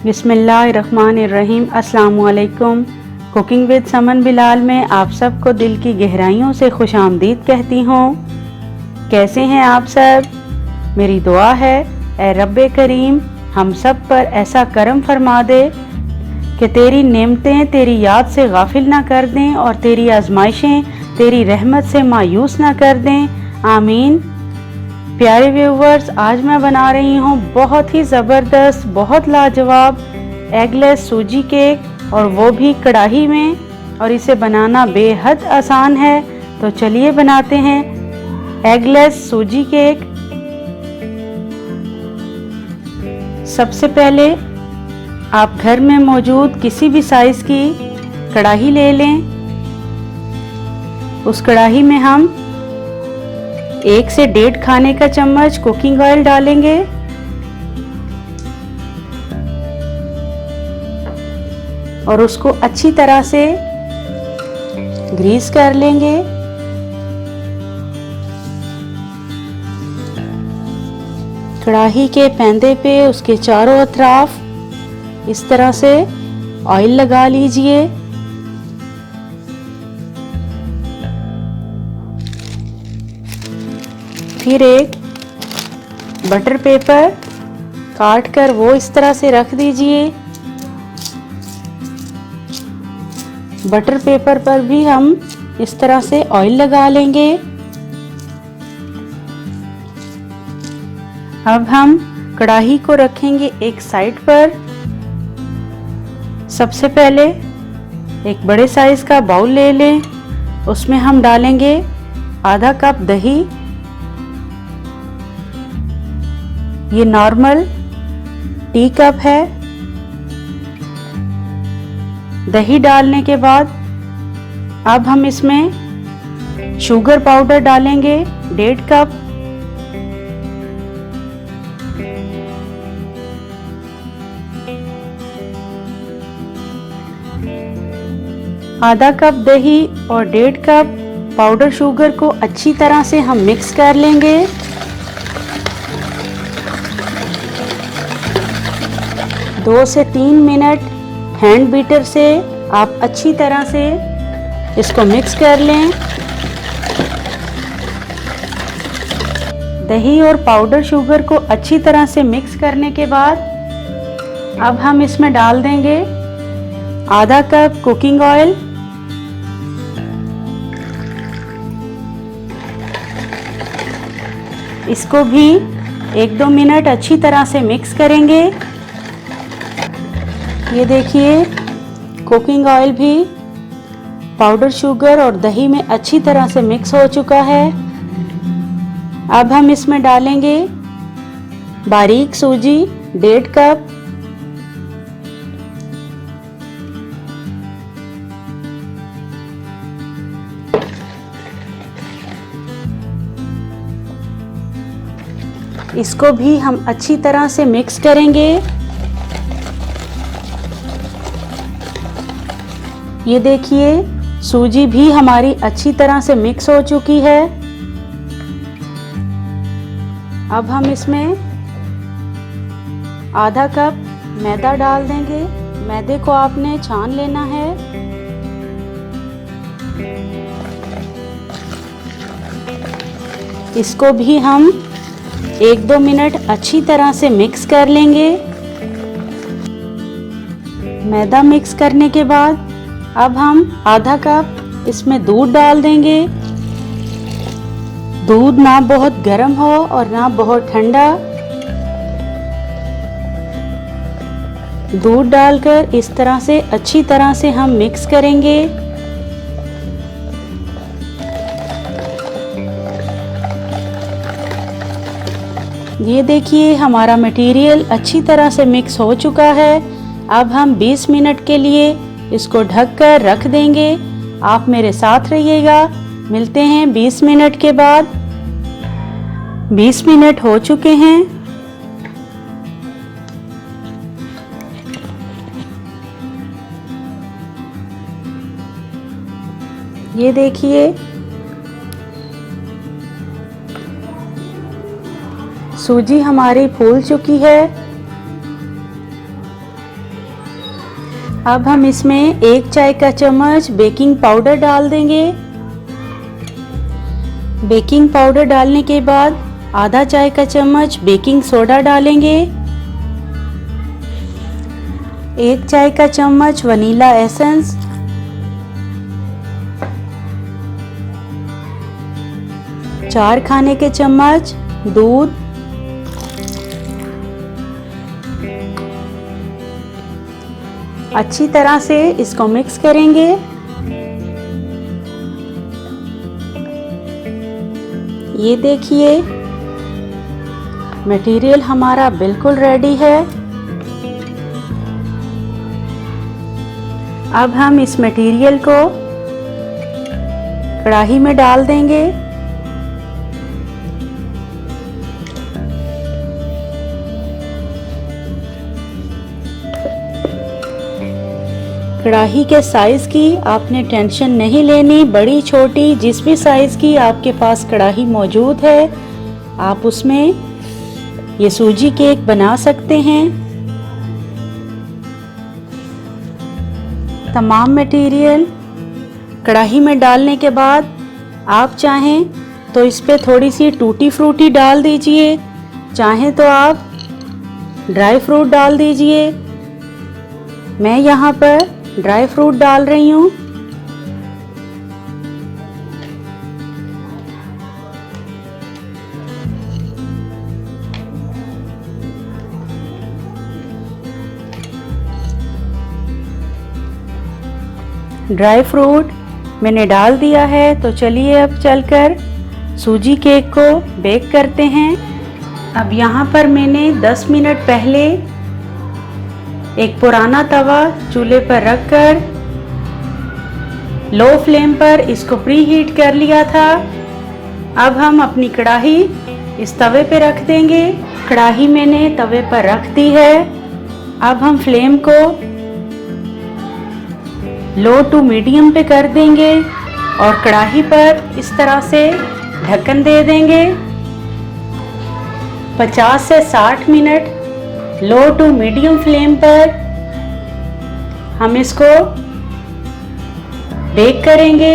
बिस्मिल्लाहिर्रहमानिर्रहीम। अस्सलामुअलैकुम। Cooking with someone Bilal में आप सबको दिल की गहराइयों से खुशामदीद कहती हूँ। कैसे हैं आप सब? मेरी दुआ है ए रब्बे करीम हम सब पर ऐसा करम फरमा दे कि तेरी नेमतें तेरी याद से गाफिल ना कर दें और तेरी आजमाइशें तेरी रहमत से मायूस ना कर दें। आमीन। प्यारे व्यूवर्स, आज मैं बना रही हूँ बहुत ही ज़बरदस्त, बहुत लाजवाब एगलेस सूजी केक, और वो भी कढ़ाई में। और इसे बनाना बेहद आसान है। तो चलिए बनाते हैं एगलेस सूजी केक। सबसे पहले आप घर में मौजूद किसी भी साइज़ की कढ़ाई ले लें। उस कढ़ाई में हम 1 से 1.5 खाने का चम्मच कुकिंग ऑयल डालेंगे। और उसको अच्छी तरह से ग्रीस कर लेंगे। कढ़ाई के पैंदे पे उसके चारों अतराफ इस तरह से ऑयल लगा लीजिए। फिर एक बटर पेपर काट कर वो इस तरह से रख दीजिए। बटर पेपर पर भी हम इस तरह से ऑयल लगा लेंगे। अब हम कढ़ाई को रखेंगे एक साइड पर। सबसे पहले एक बड़े साइज का बाउल ले लें। उसमें हम डालेंगे आधा कप दही। ये नॉर्मल टी कप है। दही डालने के बाद अब हम इसमें शुगर पाउडर डालेंगे 1.5 कप। आधा कप दही और 1.5 कप पाउडर शुगर को अच्छी तरह से हम मिक्स कर लेंगे। 2 से 3 मिनट हैंड बीटर से आप अच्छी तरह से इसको मिक्स कर लें। दही और पाउडर शुगर को अच्छी तरह से मिक्स करने के बाद अब हम इसमें डाल देंगे आधा कप कुकिंग ऑयल। इसको भी 1-2 मिनट अच्छी तरह से मिक्स करेंगे। ये देखिए कुकिंग ऑयल भी पाउडर शुगर और दही में अच्छी तरह से मिक्स हो चुका है। अब हम इसमें डालेंगे बारीक सूजी 1.5 कप। इसको भी हम अच्छी तरह से मिक्स करेंगे। ये देखिए सूजी भी हमारी अच्छी तरह से मिक्स हो चुकी है। अब हम इसमें आधा कप मैदा डाल देंगे। मैदे को आपने छान लेना है। इसको भी हम 1-2 मिनट अच्छी तरह से मिक्स कर लेंगे। मैदा मिक्स करने के बाद अब हम आधा कप इसमें दूध डाल देंगे। दूध ना बहुत गर्म हो और ना बहुत ठंडा। दूध डालकर इस तरह से अच्छी तरह से हम मिक्स करेंगे। ये देखिए हमारा मटेरियल अच्छी तरह से मिक्स हो चुका है। अब हम 20 मिनट के लिए इसको ढककर रख देंगे। आप मेरे साथ रहिएगा। मिलते हैं 20 मिनट के बाद। 20 मिनट हो चुके हैं। ये देखिए सूजी हमारी फूल चुकी है। अब हम इसमें 1 चाय का चम्मच बेकिंग पाउडर डाल देंगे। बेकिंग पाउडर डालने के बाद आधा चाय का चम्मच बेकिंग सोडा डालेंगे। 1 चाय का चम्मच वनीला एसेंस, 4 खाने के चम्मच दूध, अच्छी तरह से इसको मिक्स करेंगे। ये देखिए मटेरियल हमारा बिल्कुल रेडी है। अब हम इस मटेरियल को कढ़ाई में डाल देंगे। कढ़ाई के साइज की आपने टेंशन नहीं लेनी, बड़ी छोटी जिस भी साइज की आपके पास कढ़ाई मौजूद है आप उसमें ये सूजी केक बना सकते हैं। तमाम मटेरियल कढ़ाई में डालने के बाद आप चाहें तो इस पे थोड़ी सी टूटी फ्रूटी डाल दीजिए, चाहें तो आप ड्राई फ्रूट डाल दीजिए। मैं यहाँ पर ड्राई फ्रूट डाल रही हूँ। ड्राई फ्रूट मैंने डाल दिया है, तो चलिए अब चलकर सूजी केक को बेक करते हैं। अब यहाँ पर मैंने 10 मिनट पहले एक पुराना तवा चूल्हे पर रखकर लो फ्लेम पर इसको प्री हीट कर लिया था। अब हम अपनी कढ़ाई इस तवे पे रख देंगे। कढ़ाई मैंने तवे पर रख दी है। अब हम फ्लेम को लो टू मीडियम पे कर देंगे और कढ़ाई पर इस तरह से ढक्कन दे देंगे। 50 से 60 minute low to medium flame पर हम इसको बेक करेंगे।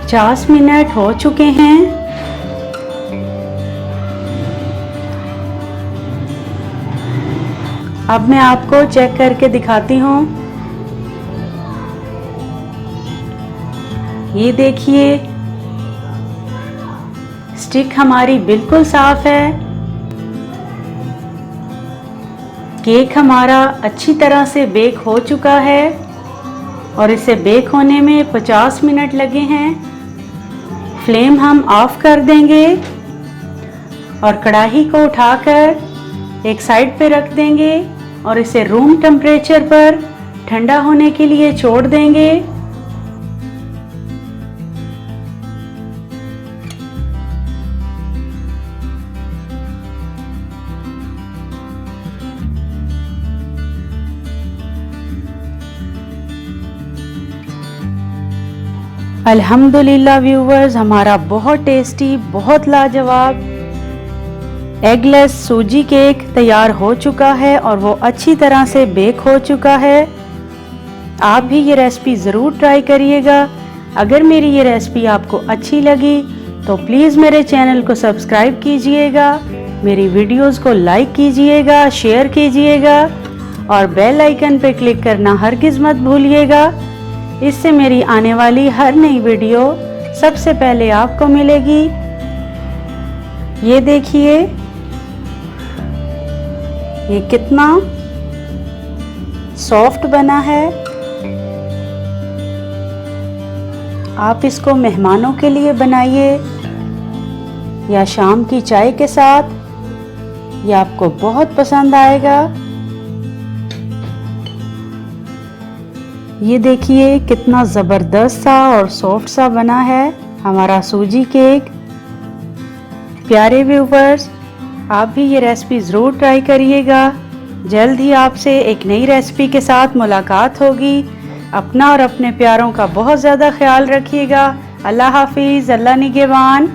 50 मिनट हो चुके हैं। अब मैं आपको चेक करके दिखाती हूँ। ये देखिए स्टिक हमारी बिल्कुल साफ है। केक हमारा अच्छी तरह से बेक हो चुका है और इसे बेक होने में 50 मिनट लगे हैं। फ्लेम हम ऑफ कर देंगे और कढ़ाई को उठाकर एक साइड पे रख देंगे और इसे रूम टेम्परेचर पर ठंडा होने के लिए छोड़ देंगे। अल्हम्दुलिल्लाह व्यूवर्स, हमारा बहुत टेस्टी, बहुत लाजवाब एगलेस सूजी केक तैयार हो चुका है और वो अच्छी तरह से बेक हो चुका है। आप भी ये रेसिपी ज़रूर ट्राई करिएगा। अगर मेरी ये रेसिपी आपको अच्छी लगी तो प्लीज़ मेरे चैनल को सब्सक्राइब कीजिएगा, मेरी वीडियोस को लाइक कीजिएगा, शेयर कीजिएगा और बेल आइकन पे क्लिक करना हरगिज़ मत भूलिएगा। इससे मेरी आने वाली हर नई वीडियो सबसे पहले आपको मिलेगी। ये देखिए ये कितना सॉफ्ट बना है। आप इसको मेहमानों के लिए बनाइए या शाम की चाय के साथ, ये आपको बहुत पसंद आएगा। ये देखिए कितना ज़बरदस्त सा और सॉफ्ट सा बना है हमारा सूजी केक। प्यारे व्यूवर्स, आप भी ये रेसिपी ज़रूर ट्राई करिएगा। जल्द ही आपसे एक नई रेसिपी के साथ मुलाकात होगी। अपना और अपने प्यारों का बहुत ज़्यादा ख्याल रखिएगा। अल्लाह हाफिज़, अल्लाह निगहबान।